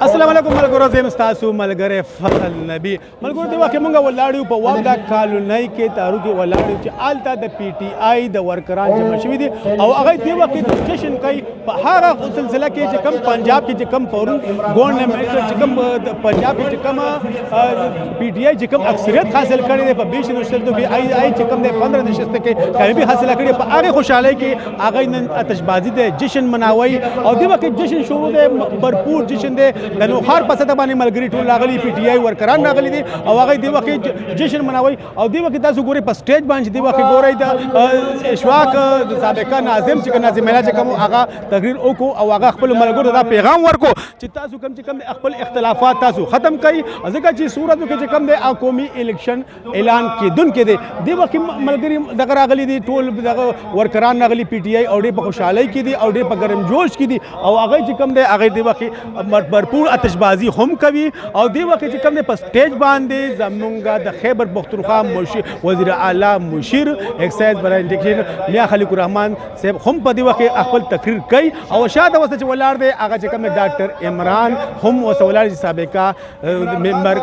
السلام علیکم ملګرو زم تاسو ملګری فضل نبی ملګرو دی واکه مونږ ولاړو په وابدا کالونی کې تاروګي ولاړو چې آلتا د پی ټی آی د ورکران جمع شوي دي او هغه دی واکه د جشن کوي په هغه سلسله کې چې کم پنجاب کې چې کم پورن ګورنمنت چې کم پنجاب کې چې کم پی ټی آی چې کم اکثریت حاصل کړي دي په 20 نشته بي آی چې کم د 15 نشته کې کامیابی حاصل کړي په هغه خوشاله کې هغه نن آتشبازي د جشن مناوي او دی واکه جشن شروع دی भरपूर जश्न दे د نوخار په سطح باندې ملګری ټول راغلي پی ټی آی ورکران راغلي دي او هغه دی وخت جشن مناوي او دی وخت تاسو ګوري په سټیج باندې دی وخت ګوري د اشواق د سابقه ناظم چې ناظم ملا چې کوم هغه تقریر وکړو او هغه خپل ملګرو ته پیغام ورکو چې تاسو کم چې کم خپل اختلافات تاسو ختم کړئ ځکه چې صورت کې چې کم د قومي الیکشن اعلان کېدونکې دی وخت ملګری دغه راغلي دي ټول دغه ورکران راغلي پی ټی آی او ډېر په خوشحالۍ کې دي او ډېر په ګرم جوش کې دي او هغه چې کم دی هغه دی وخت भरपूर आतिशबाजी हम कवि और दी वक्त कम ने स्टेज बांधे जमूंगा द खैबर पख्तूनख्वा वज़ीर आला मुशीर एक्साइज बराए इंडिकेशन मियाँ खलीकुर रहमान साहब हम पदी वक्त अखबल तकरीर कई और शायद अवस्था वलार दे आगा कम डॉक्टर इमरान हम वसवलार सबका मेंबर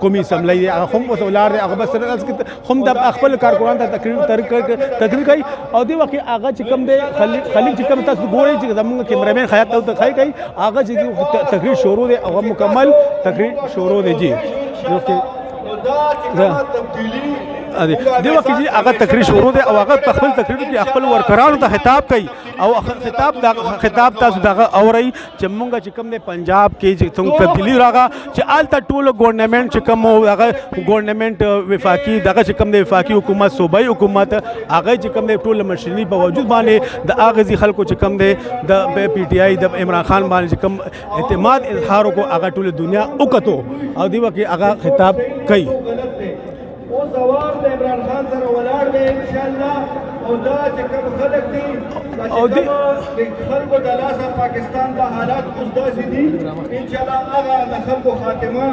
कौमी असम्बली हम वसवलार दे बस हम दब अखबल कारकुनान तकरीर कई और दी वक्त आगा कम दे खलीक कम तस गोरे जमूंगा कैमरामैन खयात खाई गई आगा तकरीर शुरू दे और मुकम्मल तकरीर शुरू दे जी دیو کې هغه تقریر شروع دی او هغه خپل تقریر کې خپل ورکرانو ته خطاب کوي او خطاب تاسو دغه اوري چې مونږ چې کوم د پنجاب کې چې څنګه تبدیلی راغله چې آلته ټول ګورنمنت چې کوم هغه ګورنمنت وفاقي دغه چې کوم د وفاقي حکومت صوبایي حکومت هغه چې کوم د ټول مشرنی په وجود باندې د اغازي خلکو چې کوم د پی ټی آی د عمران خان باندې چې کوم اعتماد اظهار کو هغه ټول دنیا وکړو او دی وکي هغه خطاب کوي زوار د عمران خان سره ولاړ دی ان شاء الله او دا چې کوم خلک دي او د خلکو د لاسه پاکستان د حالات اوس داسې دي ان شاء الله هغه د خلکو خاتمه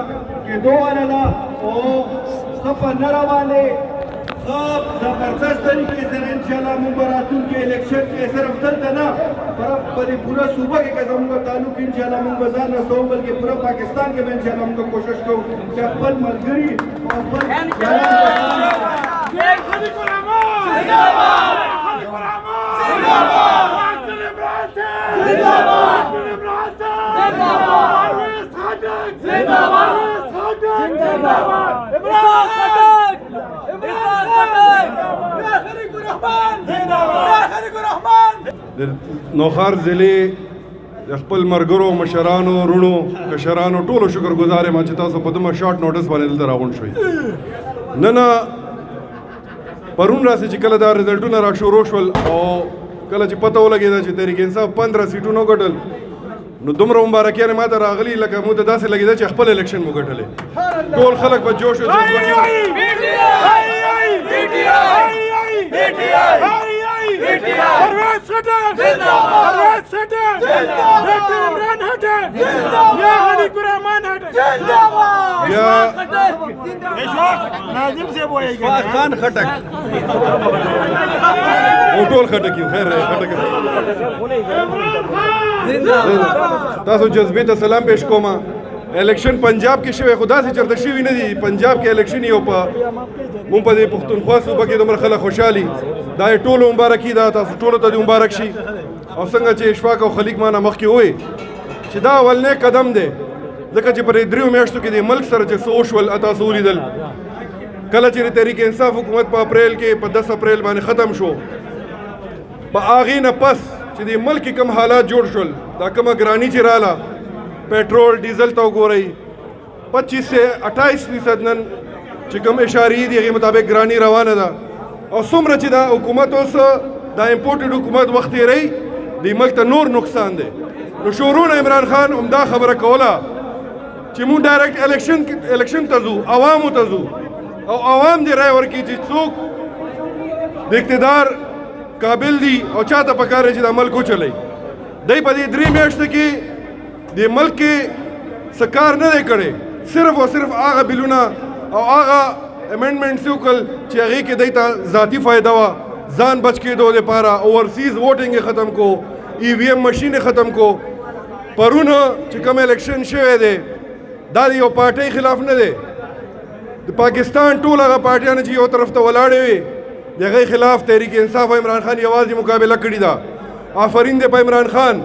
کېدو والا او خفه نه روانې زبردست طریقې سره ان شاء الله موږ به راتلونکي الیکشن کې صرف دلته نه په دې پوره صوبه کې که زموږ تعلق ان شاء الله موږ به ځان رسوو بلکې پوره پاکستان کې به ان شاء الله موږ کوشش کوو چې خپل ملګري او خپل نوخار ضلع خپل مرګرو مشرانو رونو کشرانو ټولو شکرګزار یم چې تاسو په دومره شارټ نوټس باندې دلته راغونډ شوئ نن پرون راسې چې کله دا رزلټونه را شروع شول او کله چې پته ولګېده چې تحریک انصاف 15 سیټونه وګټل نو دومره مبارکیانې ما ته راغلي لکه موږ ته داسې لګېده چې خپل الیکشن مو ګټلی ټول خلک په جوش و خان خټک ټول خټک یو خیر خټک تاسو جذبې ته سلام پیش کوم الیکشن پنجاب کې شوی خدا سي چرته شوی نه دی پنجاب کې الیکشن یو په مونږ په دې پښتونخوا صوبه کې دومره خلک خوشحالي دا ټولو مبارکي دا تاسو ټولو ته مبارک شي او څنګه چې اشفاق او خلیق مانه مخکې وې چې دا اولنی قدم دی ځکه چې پر دریو میاشتو کې د ملک سره چې څه وشول تاسو ولیدل کله چې تحریک انصاف حکومت په اپریل کې په 10 اپریل باندې ختم شو په هغې نه پس چې د ملک کم حالات جوړ شول دا کومه ګراني چې راله पेट्रोल डीजल तो गोरई 25 से 28% नन چې کوم اشاری دی هغه مطابق ګرانی روانه ده او څومره چې دا حکومت اوس دا امپورټډ حکومت وخت یې رہی د ملک ته نور نقصان دی نو شورون عمران خان عمده خبره کوله چې مون ډایرکټ الیکشن ته ځو عوامو ته ځو او عوام دی رای ورکړي چې څوک د اقتدار قابل دي او چاته پکاره چې د ملک وچلي دای په دې درې میاشتو کې د ملک سکار نه دی کړی صرف او صرف هغه بلونه او هغه امندمنټس وکړل چې هغې کې دی ته ذاتي فایده وه ځان بچ کېدو دپاره اوورسیز ووټنګ یې ختم کو ای وی ایم مشین یې ختم کو پرونه چې کوم الیکشن شوی دی دا د یو پارټۍ خلاف نه دی د پاکستان ټول هغه پارټیانو چې یو طرف ته ولاړې وي د هغې خلاف تحریک انصاف او عمران خان یوازې مقابله کړې ده آفرین دی په عمران خان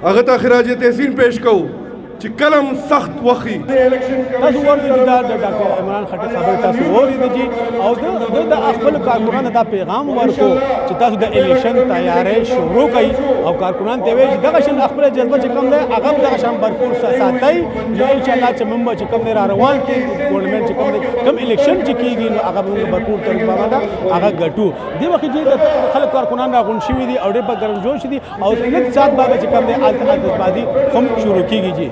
هغه ته خراج تحسین پیش کوو چې کلم سخت وخی تاسو ورته چې دا د ډاکټر عمران خټک خبره تاسو وریدئ چې او د خپل کارکونانو دا پیغام ورکو چې تاسو د الیکشن تیاری شروع کړئ او کارکونان ته وایي چې دغه شان خپل جذبه چې کوم دی هغه دغه شان برپور ساتئ نو ان شاء الله چې موږ چې کوم دی را روان کې ګورنمنت چې کوم دی کوم الیکشن چې کیږي نو هغه موږ برپور طریقه باندې هغه ګټو دی وخت چې د خلک کارکونان راغون شوي دي او ډېر په ګرمجوش دي او لږ سات بعد چې کوم دی التباسي هم شروع کیږي